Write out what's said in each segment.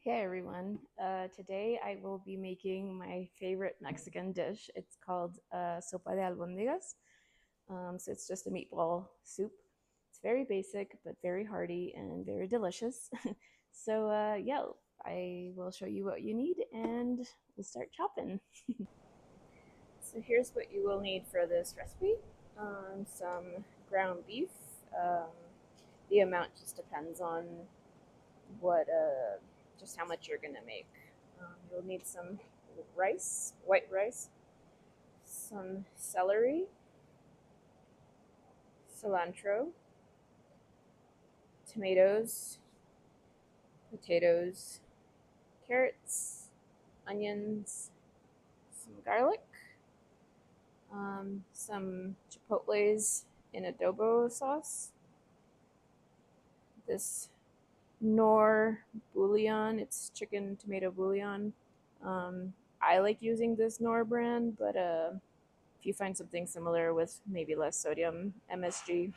Hey everyone, today I will be making my favorite Mexican dish. It's called Sopa de albóndigas. So it's just a meatball soup. It's very basic, but very hearty and very delicious. Yeah, I will show you what you need and we'll start chopping. So here's what you will need for this recipe. Some ground beef. Um, the amount just depends on what just how much you're gonna make. You'll need some rice, white rice, some celery, cilantro, tomatoes, potatoes, carrots, onions, some garlic, some chipotles in adobo sauce, this nor bouillon. It's chicken tomato bouillon. I like using this Nor brand, but if you find something similar with maybe less sodium, MSG,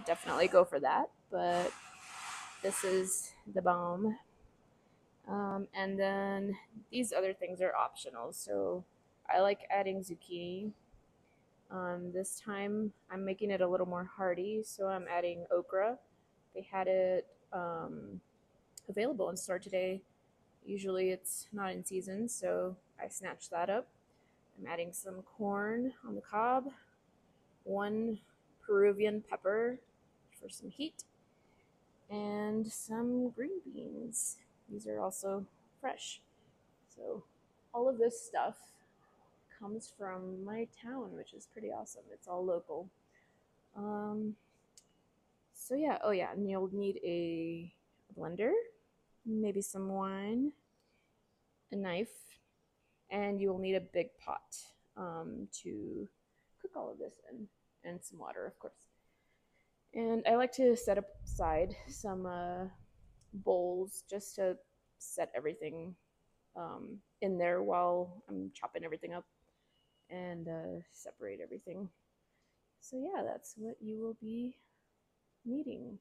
definitely go for that. But this is the bomb. And then these other things are optional. So I like adding zucchini. This time I'm making it a little more hearty, so I'm adding okra. They had it available in store today. Usually it's not in season, so I snatched that up. I'm adding some corn on the cob, one Peruvian pepper for some heat, and some green beans. These are also fresh. So all of this stuff comes from my town, which is pretty awesome. It's all local. Um, so yeah, oh yeah, and you'll need a blender, maybe some wine, a knife, and you will need a big pot to cook all of this in, and some water, of course. And I like to set aside some bowls just to set everything in there while I'm chopping everything up and separate everything. So yeah, that's what you will be needing.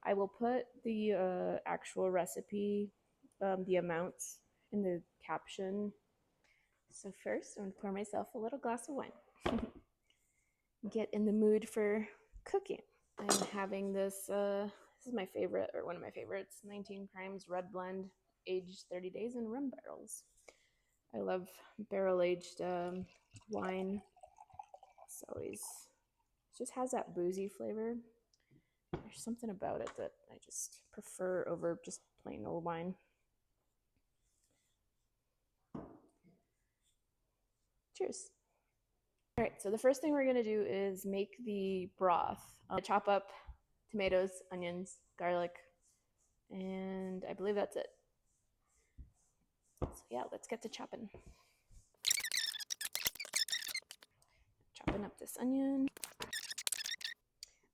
I will put the actual recipe, the amounts in the caption. So first, I'm gonna pour myself a little glass of wine. Get in the mood for cooking. I'm having this. This is my favorite, or one of my favorites. 19 Crimes Red Blend, aged 30 days in rum barrels. I love barrel-aged wine. It's always just has that boozy flavor. There's something about it that I just prefer over just plain old wine. Cheers. All right, so the first thing we're gonna do is make the broth. Chop up tomatoes, onions, garlic, and I believe that's it. So yeah, let's get to chopping. Chopping up this onion.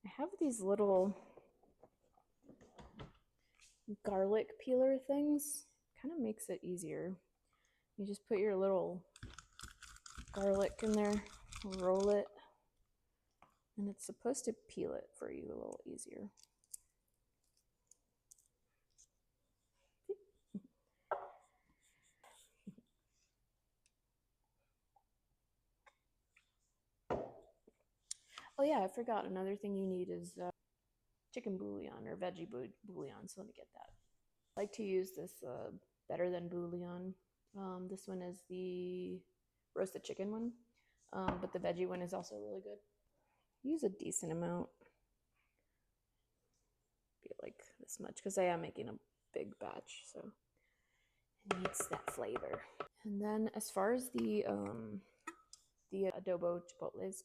I have these little garlic peeler things. Kind of makes it easier. You just put your little garlic in there, roll it, and it's supposed to peel it for you a little easier. Oh yeah, I forgot. Another thing you need is chicken bouillon or veggie bouillon. So let me get that. I like to use this better than bouillon. This one is the roasted chicken one, but the veggie one is also really good. Use a decent amount. Be like this much because I am making a big batch, so it needs that flavor. And then as far as the adobo chipotles,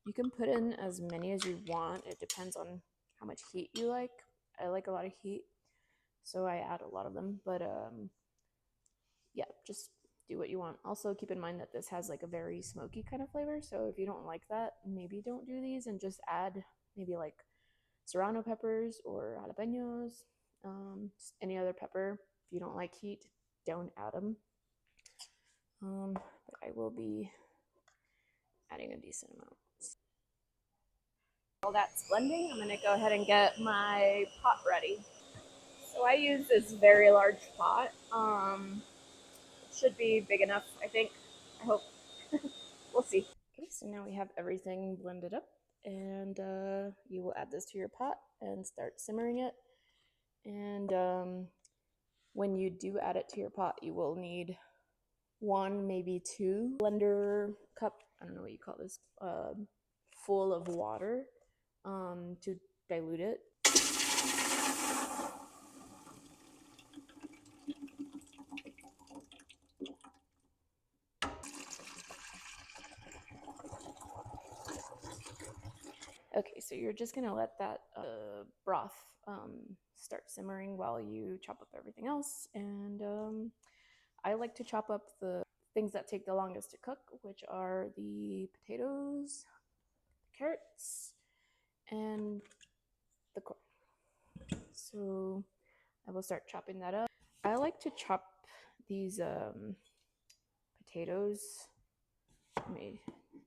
you can put in as many as you want. It depends on how much heat you like. I like a lot of heat, so I add a lot of them. But yeah, just do what you want. Also, keep in mind that this has like a very smoky kind of flavor. So if you don't like that, maybe don't do these and just add maybe like serrano peppers or jalapeños, just any other pepper. If you don't like heat, don't add them. But I will be adding a decent amount. While that's blending, I'm gonna go ahead and get my pot ready. So I use this very large pot. It should be big enough, I think. I hope. We'll see. Okay, so now we have everything blended up, and you will add this to your pot and start simmering it. And when you do add it to your pot, you will need one, maybe two blender cup, I don't know what you call this, full of water to dilute it. Okay, so you're just gonna let that broth start simmering while you chop up everything else. And I like to chop up the things that take the longest to cook, which are the potatoes, carrots, and the corn. So I will start chopping that up. I like to chop these potatoes. Let me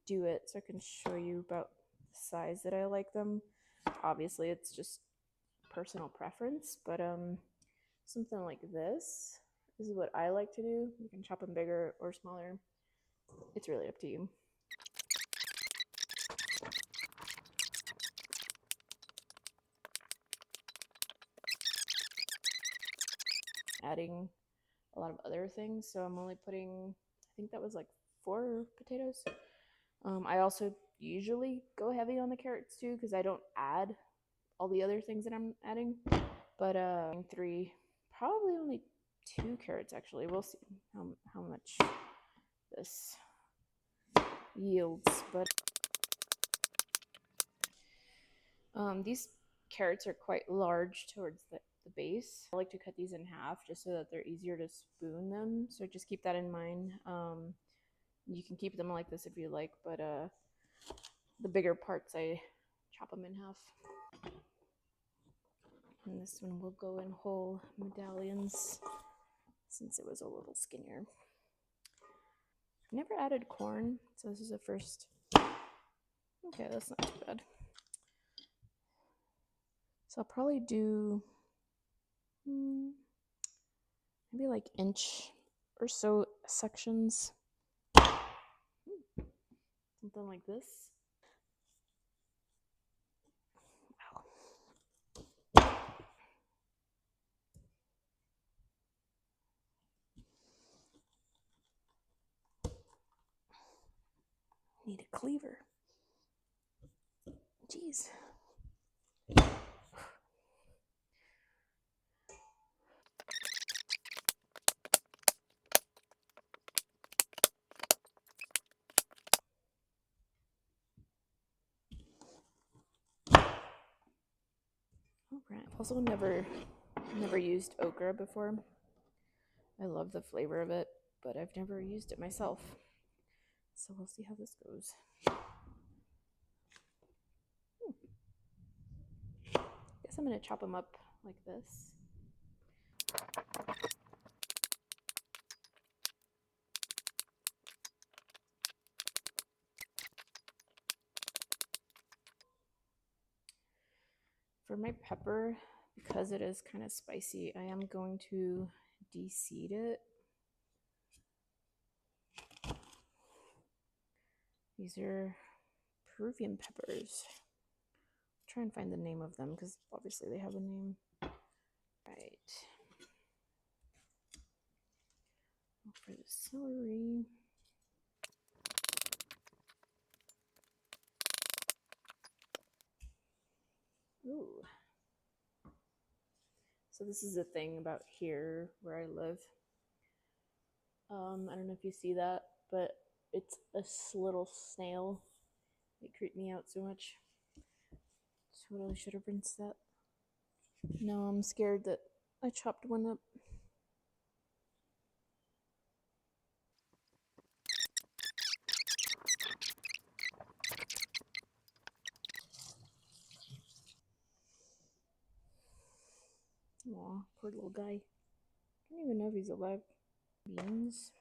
do it so I can show you about the size that I like them. Obviously, it's just personal preference, but something like this is what I like to do. You can chop them bigger or smaller. It's really up to you. Adding a lot of other things, so I'm only putting, I think that was like 4 potatoes. I also usually go heavy on the carrots too because I don't add all the other things that I'm adding. But 3, probably only 2 carrots actually. We'll see how much this yields. But these carrots are quite large towards the base. I like to cut these in half just so that they're easier to spoon them. So just keep that in mind. You can keep them like this if you like, but the bigger parts I chop them in half. And this one will go in whole medallions since it was a little skinnier. I've never added corn, so this is the first. Okay, that's not too bad. So I'll probably do maybe like inch or so sections. Something like this. Wow. Need a cleaver. Jeez. Alright, I've also never used okra before. I love the flavor of it, but I've never used it myself. So we'll see how this goes. Guess I'm gonna chop them up like this. For my pepper, because it is kind of spicy, I am going to de-seed it. These are Peruvian peppers. I'll try and find the name of them because obviously they have a name. Right. For the celery. Ooh. So this is the thing about here where I live. I don't know if you see that, but it's a little snail. It creeped me out so much. Totally should have rinsed that. Now I'm scared that I chopped one up. Aw, poor little guy. I don't even know if he's alive. Beans.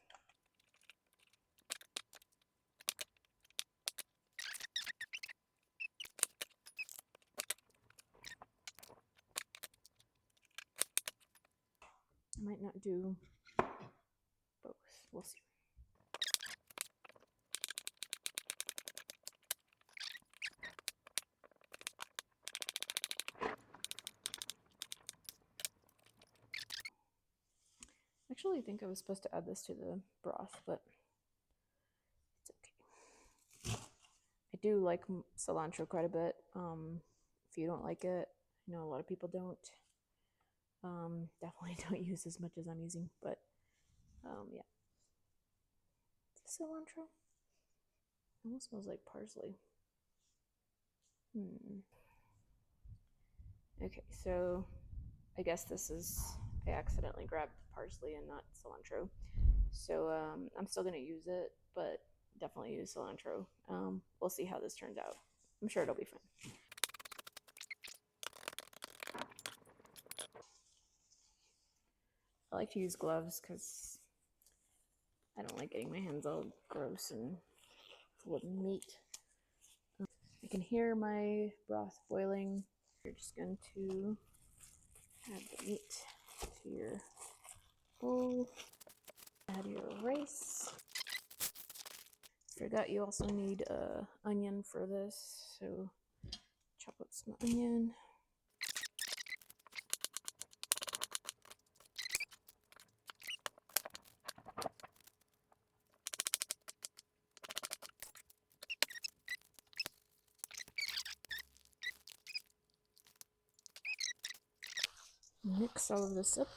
might not do both. We'll see. Actually, I think I was supposed to add this to the broth, but it's okay. I do like cilantro quite a bit. If you don't like it, I know a lot of people don't. Definitely don't use as much as I'm using, but yeah. Cilantro. It almost smells like parsley. Okay, so I guess this is, I accidentally grabbed parsley and not cilantro. So I'm still gonna use it, but definitely use cilantro. We'll see how this turns out. I'm sure it'll be fine. I like to use gloves because I don't like getting my hands all gross and full of meat. I can hear my broth boiling. You're just going to add the meat to your bowl. Add your rice. Forgot you also need onion for this, so chop up some onion. Mix all of this up.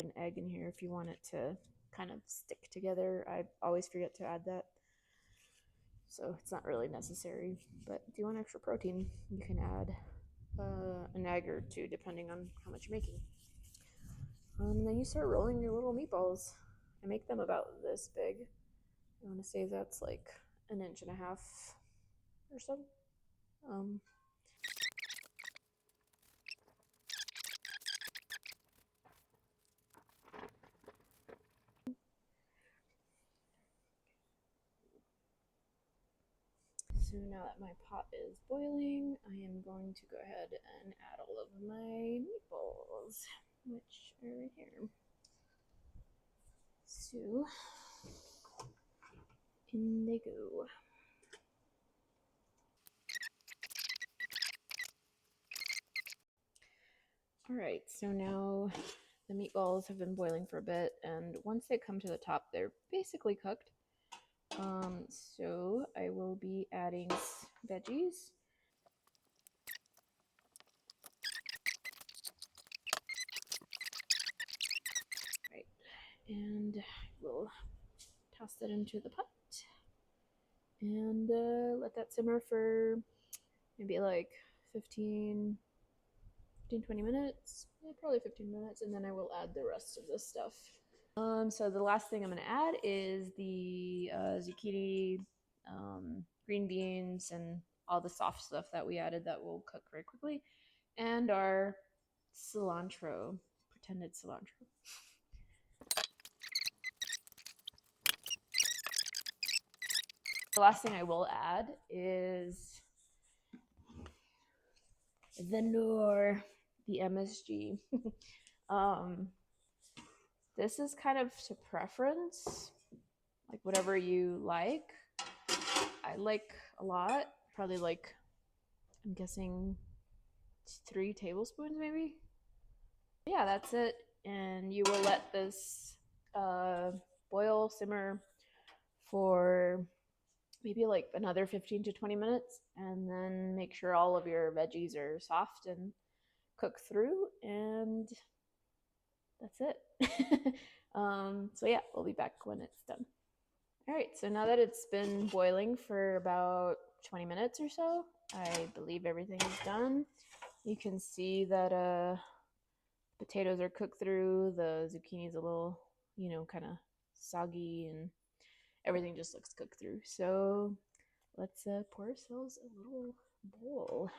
An egg in here if you want it to kind of stick together. I always forget to add that, so it's not really necessary. But if you want extra protein, you can add an egg or two depending on how much you're making. And then you start rolling your little meatballs. I make them about this big. I want to say that's like 1.5 inches or so. So now that my pot is boiling, I am going to go ahead and add all of my meatballs, which are right here. So, in they go. Alright, so now the meatballs have been boiling for a bit, and once they come to the top, they're basically cooked. So I will be adding veggies. Right, and we'll toss that into the pot and let that simmer for maybe like 15, 20 minutes. Yeah, probably 15 minutes, and then I will add the rest of this stuff. So the last thing I'm going to add is the zucchini, green beans, and all the soft stuff that we added that will cook very quickly, and our cilantro, pretended cilantro. The last thing I will add is the Nor, the MSG. This is kind of to preference, like whatever you like. I like a lot, probably like, I'm guessing 3 tablespoons maybe. Yeah, that's it. And you will let this boil, simmer for maybe like another 15 to 20 minutes, and then make sure all of your veggies are soft and cook through, and that's it. So yeah, we'll be back when it's done. All right, so now that it's been boiling for about 20 minutes or so, I believe everything is done. You can see that potatoes are cooked through, the zucchini's a little, kind of soggy, and everything just looks cooked through. So let's pour ourselves a little bowl.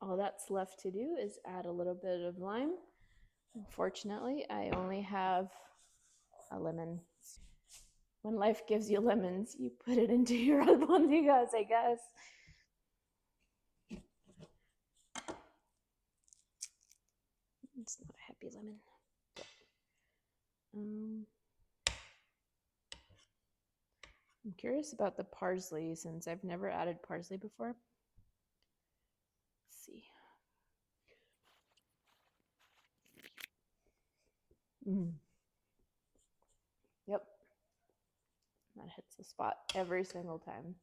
All that's left to do is add a little bit of lime. Unfortunately, I only have a lemon. when life gives you lemons, you put it into your albondigas, I guess. It's not a happy lemon. I'm curious about the parsley since I've never added parsley before. Let's see. Yep. That hits the spot every single time.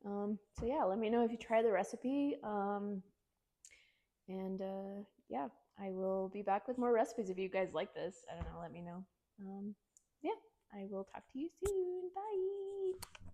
So yeah, let me know if you try the recipe. Yeah, I will be back with more recipes if you guys like this. I don't know, let me know. Yeah, I will talk to you soon. Bye.